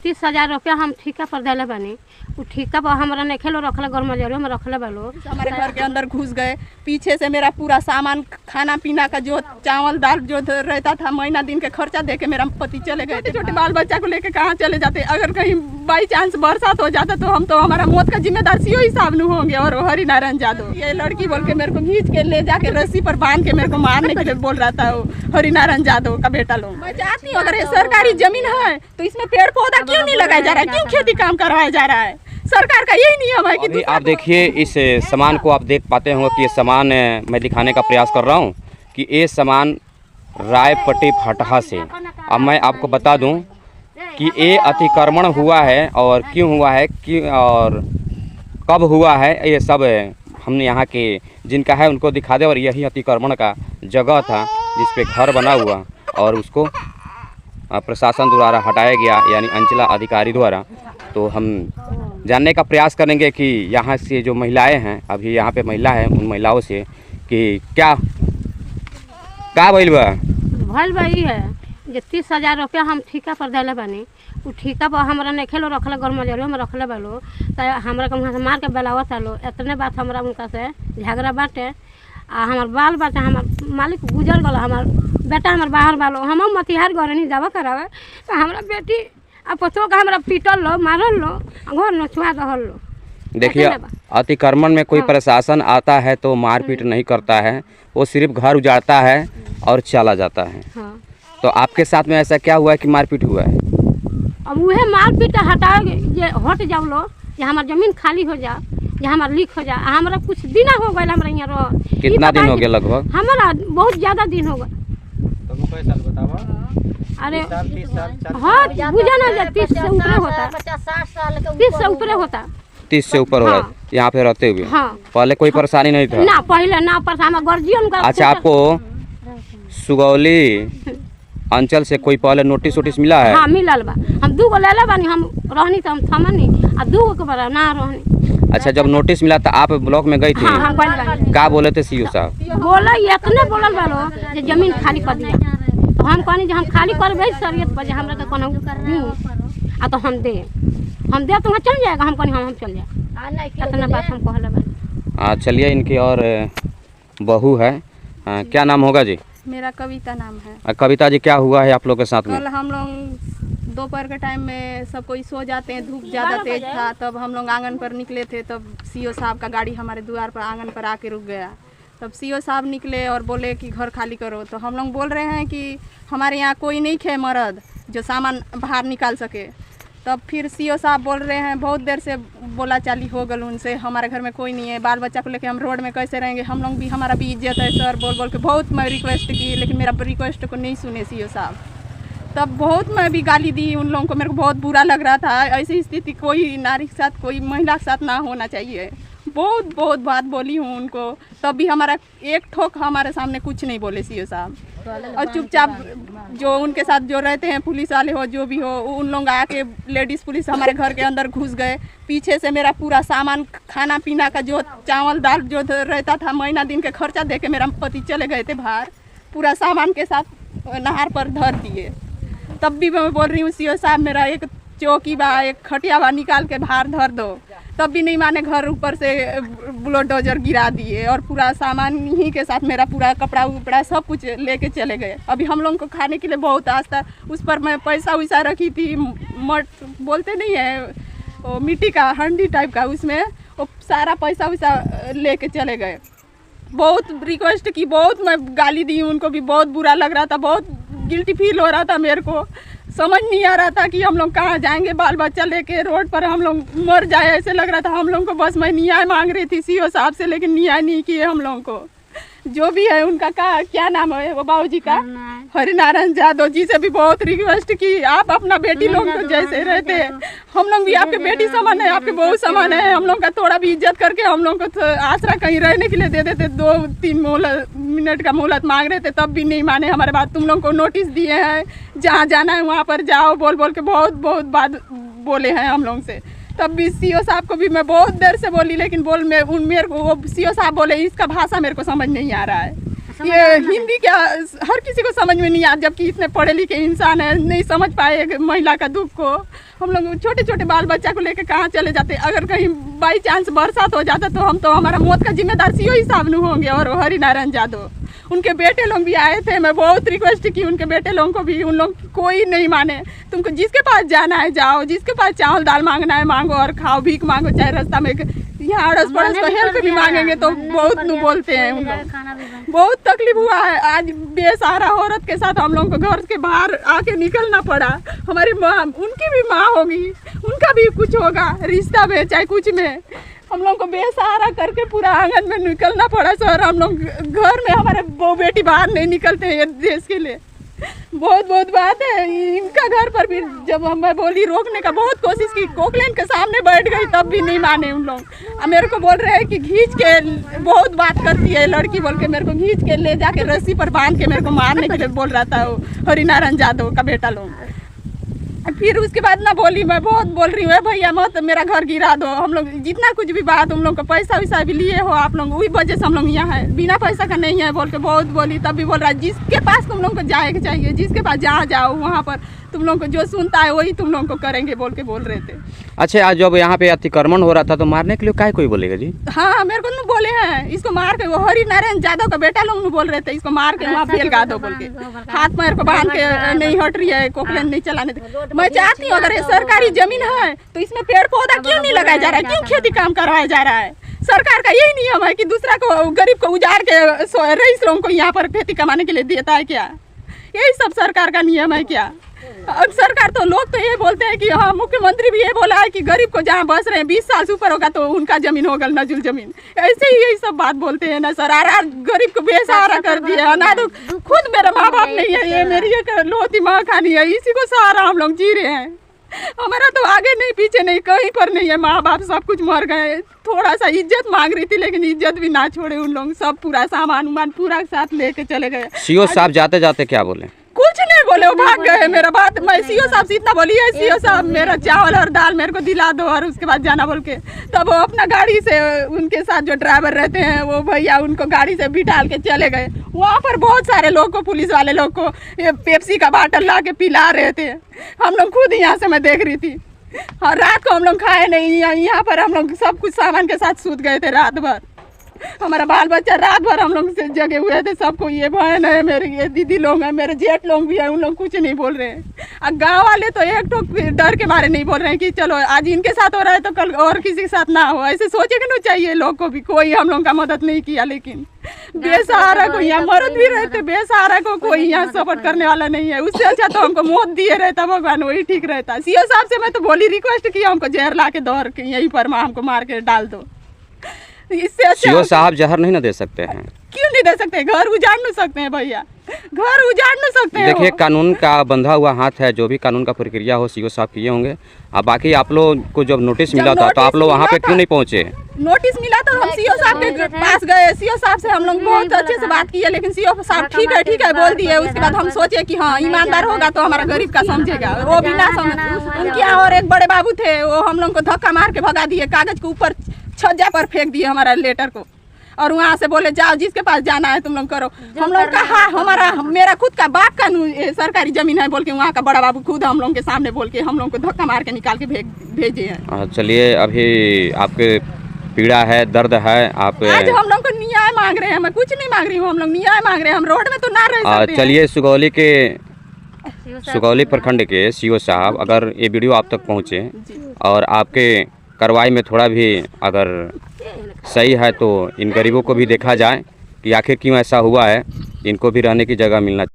30,000 रुपया हम ठेका पर दिले बानी। उ ठेका पर हमरा नहीं खेलो रखले गरमजरिया में रखले बालो। हमारे घर के अंदर घुस गए, पीछे से मेरा पूरा सामान खाना पीना का जो चावल दाल जो रहता था महीना दिन के खर्चा दे के मेरा पति चले गए थे। छोटे बाल बच्चा को लेके कहाँ चले जाते, अगर कहीं बाई चांस बरसात हो जाता तो हम तो हमारा मौत का जिम्मेदार सीओ ही साहब होंगे और हरिनारायण यादव। ये लड़की बोल के मेरे को खींच के ले जाके रस्सी पर बांध के मेरे को मारने के लिए बोल रहा था हरिनारायण यादव का बेटा लोग। मैं चाहती हूँ अगर ये सरकारी जमीन है तो इसमें पेड़ पौधा क्यों नहीं लगाया जा रहा है, क्यों खेती काम करवाया जा रहा है? सरकार का यही नियम है कि आप देखिए इस सामान को, आप देख पाते होंगे कि ये सामान मैं दिखाने का प्रयास कर रहा हूँ कि ये सामान रायपट्टी फटहा से। अब मैं आपको बता दूं कि ये अतिक्रमण हुआ है और क्यों हुआ है कि और कब हुआ है, ये सब हमने यहाँ के जिनका है उनको दिखा दे। और यही अतिक्रमण का जगह था जिस पे घर बना हुआ और उसको प्रशासन द्वारा हटाया गया, यानी अंचला अधिकारी द्वारा। तो हम जानने का प्रयास करेंगे कि यहाँ से जो महिलाएं हैं, अभी यहाँ पे महिला है, उन महिलाओं से कि क्या भइल बा ई है जे 30,000 रुपया हम ठेका पर दिले बानी। उ ठेका पर हमरा नहीं खेलो रखले गरमजरिया में रखले बालो। तो हमरा के वहाँ से मार के बेलावत आलो। इतने बात हमरा उनका से झगड़ा बाटे। आ हमार बाल बच्चा हमार मालिक गुजर गल, हमार बेटा हमार बाहर बालो, हम मतिहार घर नहीं जावा करावे। तो हमरा बेटी अब पतो का हमरा पीटल लो, मारल लो, घर न छुआ दहल लो। देखिए अतिक्रमण में कोई प्रशासन आता है तो मारपीट नहीं करता है, वो सिर्फ घर उजाड़ता है और चला जाता है। तो आपके साथ में ऐसा क्या हुआ है कि मारपीट हुआ है? अब वह मारपीट हटाओ जे हट जाओ लो, ये हमार जमीन खाली हो जा, ये हमार लीक हो जा। हमारा कुछ दिन हो गए हमरा यहाँ रह। कितना दिन हो गया लगभग? हमारा बहुत ज़्यादा दिन हो गए। अरे हाँ बुझा ना 30 से ऊपर होता, 30 से ऊपर होता, 30 से ऊपर हो रहा है यहाँ पे रहते हुए। हाँ। पहले कोई परेशानी नहीं था? ना पहले ना परेशान गर्जियन का। अच्छा, आपको सुगौली अंचल से कोई पहले नोटिस वोटिस मिला है? हाँ मिलल बा, हम 2 गो लेले बानी, हम रहनी तो हम थमनी आ 2 गो के बड़ा ना रहनी। अच्छा, जब नोटिस मिला तो आप ब्लॉक में गई थी? हाँ हाँ गई। क्या बोले थे सीओ साहब? बोला इतने बोलल बालो जे जमीन खाली कर दिया। तो हम कहनी जे हम खाली करबे शरीयत पर, जे हमरा के कोनो आ तो हम दे तो चल जाएगा। हम कहनी हम चल जाए, इतना बात हम कहले बा। चलिए, इनकी और बहू है, क्या नाम होगा जी? मेरा कविता नाम है। कविता जी, क्या हुआ है आप लोग के साथ में? कल हम लोग दोपहर के टाइम में सब कोई सो जाते हैं, धूप ज़्यादा तेज था, तब हम लोग आंगन पर निकले थे। तब सीओ साहब का गाड़ी हमारे द्वार पर आंगन पर आके रुक गया। तब सीओ साहब निकले और बोले कि घर खाली करो। तो हम लोग बोल रहे हैं कि हमारे यहाँ कोई नहीं खे मर्द जो सामान बाहर निकाल सके। तब फिर सीओ साहब बोल रहे हैं, बहुत देर से बोला चाली हो गल उनसे, हमारे घर में कोई नहीं है, बाल बच्चा को लेके हम रोड में कैसे रहेंगे, हम लोग भी, हमारा भी इज्जत है सर। बोल के बहुत मैं रिक्वेस्ट की, लेकिन मेरा रिक्वेस्ट को नहीं सुने सीओ साहब। तब बहुत मैं भी गाली दी उन लोगों को, मेरे को बहुत बुरा लग रहा था। ऐसी स्थिति कोई नारी के साथ, कोई महिला के साथ ना होना चाहिए। बहुत बात बोली हूँ उनको, तब भी हमारा एक ठोक हमारे सामने कुछ नहीं बोले सीओ साहब। और चुपचाप जो उनके साथ जो रहते हैं, पुलिस वाले हो जो भी हो, उन लोग आके लेडीज़ पुलिस हमारे घर के अंदर घुस गए। पीछे से मेरा पूरा सामान खाना पीना का जो चावल दाल जो रहता था महीना दिन के खर्चा दे के मेरा पति चले गए थे बाहर, पूरा सामान के साथ नहर पर धर दिए। तब भी मैं बोल रही हूँ सीओ साहब, मेरा एक चौकी बा, एक खटिया बा, निकाल के बाहर धर दो। तब भी नहीं माने, घर ऊपर से बुलडोजर गिरा दिए और पूरा सामान ही के साथ मेरा पूरा कपड़ा उपड़ा सब कुछ लेके चले गए। अभी हम लोगों को खाने के लिए बहुत आस था, उस पर मैं पैसा वैसा रखी थी, मट बोलते नहीं है वो मिट्टी का हंडी टाइप का, उसमें वो सारा पैसा वैसा लेके चले गए। बहुत रिक्वेस्ट की, बहुत मैं गाली दी उनको भी, बहुत बुरा लग रहा था, बहुत गिल्टी फील हो रहा था। मेरे को समझ नहीं आ रहा था कि हम लोग कहाँ जाएंगे, बाल बच्चा लेके रोड पर हम लोग मर जाए, ऐसे लग रहा था हम लोग को। बस मैं न्याय मांग रही थी सीओ साहब से, लेकिन न्याय नहीं किए हम लोगों को। जो भी है उनका क्या नाम है वो बाबूजी का, हरिनारायण यादव जी से भी बहुत रिक्वेस्ट की, आप अपना बेटी लोग तो जैसे रहते हैं, हम लोग भी आपके बेटी समान है, आपके बहू समान है। हम लोग का थोड़ा भी इज्जत करके हम लोग को आसरा कहीं रहने के लिए दे देते। 2-3 मिनट का मोहलत मांग रहे थे, तब भी नहीं माने हमारे बात। तुम लोग को नोटिस दिए हैं, जहाँ जाना है वहाँ पर जाओ, बोल के बहुत बात बोले हैं हम लोग से। तब भी सीओ साहब को भी मैं बहुत देर से बोली, लेकिन मेरे को वो सीओ साहब बोले इसका भाषा मेरे को समझ नहीं आ रहा है। ये हिंदी क्या हर किसी को समझ में नहीं आता, जबकि इतने पढ़े लिखे इंसान है, नहीं समझ पाए महिला का दुख को। हम लोग छोटे छोटे बाल बच्चा को लेकर कहाँ चले जाते, अगर कहीं बाई चांस बरसात हो जाता तो हमारा मौत का जिम्मेदार सीओ ही साहब होंगे और हरि नारायण यादव। उनके बेटे लोग भी आए थे, मैं बहुत रिक्वेस्ट की उनके बेटे लोगों को भी, उन लोग कोई नहीं माने। तुमको जिसके पास जाना है जाओ, जिसके पास चावल दाल मांगना है मांगो और खाओ, भीख मांगो, चाहे रास्ता में यहाँ अड़ोस पड़ोस को हेल्प भी मांगेंगे तो बहुत नु बोलते हैं उन लोग। बहुत तकलीफ हुआ है, आज बेसहारा औरत के साथ हम लोग को घर के बाहर आके निकलना पड़ा। हमारी माँ, उनकी भी माँ होगी, उनका भी कुछ होगा रिश्ता में चाहे कुछ में, हम लोग को बेसहारा करके पूरा आंगन में निकलना पड़ा सर। हम लोग घर में हमारे बहू बेटी बाहर नहीं निकलते हैं देश के लिए। बहुत बहुत बात है इनका घर पर भी, जब मैं बोली रोकने का बहुत कोशिश की, कोकलैंड के सामने बैठ गई तब भी नहीं माने उन लोग। मेरे को बोल रहे हैं कि खींच के, बहुत बात करती है लड़की बोल के, मेरे को खींच के ले जाके रस्सी पर बांध के मेरे को मारने के लिए बोल रहा था वो हरि नारायण यादव का बेटा लोग। फिर उसके बाद ना बोली, मैं बहुत बोल रही हूँ भैया मत मेरा घर गिरा दो, हम लोग जितना कुछ भी बात, हम लोग को पैसा वैसा भी लिए हो आप लोग, वही वजह से हम लोग यहाँ है, बिना पैसा का नहीं है बोल के बहुत बोली। तब भी बोल रहा है जिसके पास तुम लोग को जाए के चाहिए, जिसके पास जहाँ जाओ वहाँ पर तुम लोग को जो सुनता है वही तुम लोग को करेंगे बोल के बोल रहे थे। अच्छा, आज जब यहाँ पे अतिक्रमण हो रहा था तो मारने के लिए काय कोई बोलेगा जी? हाँ मेरे को न बोले हैं इसको मार के, वो हरि नारायण यादव का बेटा लोग बोल रहे थे इसको मार के वहाँ फेल दो बोल के, हाथ पैर को बांध के नहीं हट रही है, कोकलैंड नहीं चलाने दे। मैं चाहती हूँ अगर ये सरकारी जमीन है तो इसमें पेड़ पौधा क्यों नहीं लगाया जा रहा है, क्यों खेती काम करवाया जा रहा है? सरकार का यही नियम है कि दूसरा को, गरीब को उजाड़ के रईस लोगों को यहाँ पर खेती कमाने के लिए देता है क्या? यही सब सरकार का नियम है क्या? अब सरकार तो, लोग तो ये बोलते हैं कि हाँ, मुख्यमंत्री भी ये बोला है कि गरीब को जहाँ बस रहे हैं 20 साल से ऊपर होगा तो उनका जमीन होगा नजुल जमीन, ऐसे ही यही सब बात बोलते हैं ना सर। गरीब को बेसहारा कर दिया ना, तो खुद मेरा माँ बाप नहीं है, ये मेरी एक लोती माँ खानी है, इसी को सहारा हम लोग जी रहे हैं। हमारा तो आगे नहीं पीछे नहीं कहीं पर नहीं है, माँ बाप सब कुछ मर गए। थोड़ा सा इज्जत मांग रही थी लेकिन इज्जत भी ना छोड़े उन लोग, सब पूरा सामान उमान पूरा साथ लेके चले गए। सीओ साहब जाते जाते क्या बोले? कुछ नहीं बोले, वो भाग गए। मेरा बात, मैं सीओ साहब से इतना बोली है, सीओ साहब मेरा चावल और दाल मेरे को दिला दो और उसके बाद जाना बोल के, तब वो अपना गाड़ी से, उनके साथ जो ड्राइवर रहते हैं वो भैया उनको गाड़ी से बिठाल के चले गए। वहाँ पर बहुत सारे लोग को, पुलिस वाले लोग को ये पेप्सी का बाटल ला के पिला रहे थे, हम लोग खुद यहाँ से मैं देख रही थी। और रात को हम लोग खाए नहीं, यहाँ पर हम लोग सब कुछ सामान के साथ सूत गए थे रात भर। हमारा बाल बच्चा रात भर हम लोग से जगे हुए थे, सबको, ये बहन है मेरी, ये दीदी लोग हैं, मेरे जेठ लोग भी हैं, उन लोग कुछ नहीं बोल रहे हैं। और गांव वाले तो एक तो डर के मारे नहीं बोल रहे हैं कि चलो आज इनके साथ हो रहा है तो कल और किसी के साथ ना हो, ऐसे सोचे कि नहीं चाहिए लोग को भी। कोई हम लोग का मदद नहीं किया, लेकिन बेसहारा को यहाँ मर्द भी रहते, बेसहारा को कोई यहाँ सपोर्ट करने वाला नहीं है। उससे अच्छा तो हमको मौत दिए रहता भगवान, वही ठीक रहता। सीओ साहब से मैं तो बोली, रिक्वेस्ट किया हमको जहर ला के दौड़ के यहीं पर हमको मार के डाल दो। इससे अच्छा सीओ साहब जहर नहीं ना दे सकते हैं? क्यों नहीं दे सकते? घर उजाड़ नहीं सकते हैं भैया, घर उजाड़ नहीं सकते हैं। देखिए कानून का बंधा हुआ हाथ है, जो भी कानून का प्रक्रिया हो सीओ साहब किए होंगे। अब बाकी आप लोग को जब नोटिस मिला था तो आप लोग वहाँ पे क्यों नहीं पहुँचे? नोटिस मिला तो हम सीओ साहब के पास गए, सीओ साहब से हम लोग बहुत अच्छे से बात किए, लेकिन सीओ साहब ठीक है बोल दिए। उसके बाद हम सोचे कि हाँ ईमानदार होगा तो हमारा गरीब का समझेगा, वो भी ना समझ। उनके यहाँ और एक बड़े बाबू थे, वो हम लोग को धक्का मार के भगा दिए, कागज के ऊपर छज्जा पर फेंक दिए हमारा लेटर को, और वहाँ से बोले जाओ जिसके पास जाना है तुम लोग करो। हम लोग का हाँ, हमारा मेरा खुद का बाप का सरकारी जमीन है बोल के वहाँ का बड़ा बाबू खुद हम लोग के सामने बोल के हम लोग को धक्का मार के निकाल के भेजे हैं। चलिए, अभी आपके पीड़ा है, दर्द है, आप आज हम लोग को न्याय मांग रहे हैं, मैं कुछ नहीं मांग रही हूँ, हम लोग न्याय मांग रहे हैं, हम रोड में तो ना रह सकते। चलिए, सुगौली प्रखंड के सीओ साहब, अगर ये वीडियो आप तक पहुँचे और आपके कार्रवाई में थोड़ा भी अगर सही है तो इन गरीबों को भी देखा जाए कि आखिर क्यों ऐसा हुआ है, इनको भी रहने की जगह मिलना चाहिए।